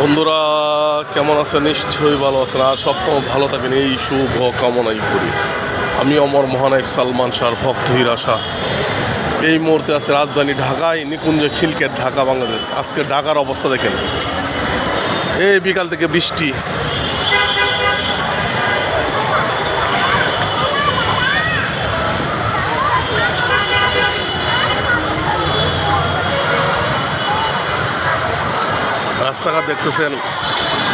বন্ধুরা কেমন আছেন? নিশ্চয়ই ভালো আছেন। আর সবসময় ভালো থাকেন এই শুভ কামনাই করি। আমি অমর মহানায়ক সালমান শাহর ভক্ত হীরা শাহ। এই মুহূর্তে আছে রাজধানী ঢাকায়, নিকুঞ্জ খিলক্ষেত, ঢাকা, বাংলাদেশ। আজকে ঢাকার অবস্থা দেখেন, এই বিকাল থেকে বৃষ্টি। রাস্তাঘাট দেখতেছেন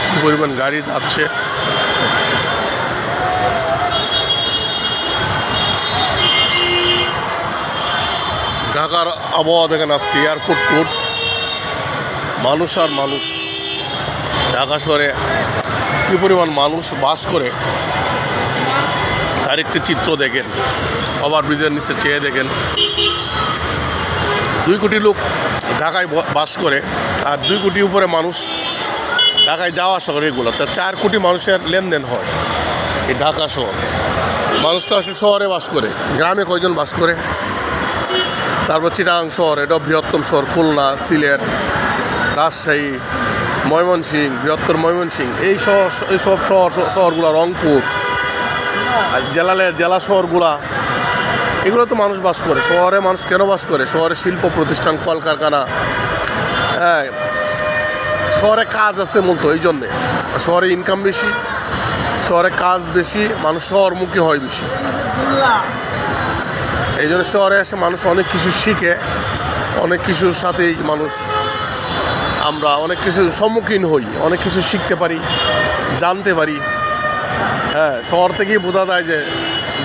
কি পরিমাণ গাড়ি যাচ্ছে। ঢাকার আবহাওয়া দেখেন, আজকে এয়ারপোর্ট রোড, মানুষ আর মানুষ। ঢাকা শহরে কী পরিমাণ মানুষ বাস করে তার একটি চিত্র দেখেন। ওভারব্রিজের নিচে চেয়ে দেখেন, 2 কোটি লোক ঢাকায় বাস করে, আর 2 কোটি উপরে মানুষ ঢাকায় যাওয়া আসা করে। এগুলো তা 4 কোটি মানুষের লেনদেন হয় এই ঢাকা শহর। মানুষ তো আসলে শহরে বাস করে, গ্রামে কয়জন বাস করে? তারপর চিটাগাং শহর, এটাও বৃহত্তম শহর। খুলনা, সিলেট, রাজশাহী, ময়মনসিংহ, বৃহত্তর ময়মনসিংহ, এইসব শহরগুলো, রংপুর, আর জেলা শহরগুলা, এগুলো তো মানুষ বাস করে। শহরে মানুষ কেন বাস করে? শহরে শিল্প প্রতিষ্ঠান, কলকারখানা, হ্যাঁ, শহরে কাজ আছে মূলত। এই জন্যে শহরে ইনকাম বেশি, শহরে কাজ বেশি, মানুষ শহরমুখী হয় বেশি। এই জন্য শহরে এসে মানুষ অনেক কিছু শিখে, অনেক কিছুর সাথেই আমরা অনেক কিছুর সম্মুখীন হই, অনেক কিছু শিখতে পারি, জানতে পারি। হ্যাঁ, শহর থেকেই বোঝা যায় যে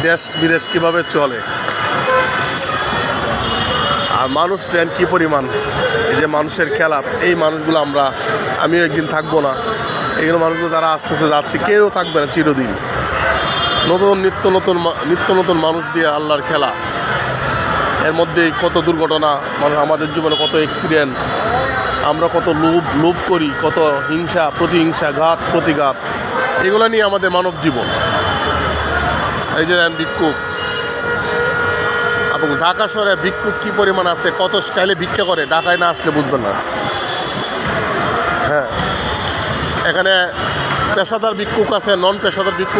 দেশ বিদেশ কীভাবে চলে। আর মানুষ দেন কী পরিমাণ, এই যে মানুষের খেলা, এই মানুষগুলো আমিও একদিন থাকবো না। এইগুলো মানুষগুলো যারা আসতেছে যাচ্ছে, কেউ থাকবে না চিরদিন। নিত্য নতুন মানুষ দিয়ে আল্লাহর খেলা। এর মধ্যে কত দুর্ঘটনা, আমাদের জীবনে কত অ্যাক্সিডেন্ট, আমরা কত লোভ করি, কত হিংসা, প্রতিহিংসা, ঘাত প্রতিঘাত, এগুলো নিয়ে আমাদের মানব জীবন। এই যে ভিক্ষুক, এবং ঢাকা শহরে ভিক্ষুক কী পরিমাণ আছে, কত স্টাইলে ভিক্ষা করে, ঢাকায় না আসলে বুঝবেন না। হ্যাঁ, এখানে পেশাদার ভিক্ষুক আছে, নন পেশাদার ভিক্ষুক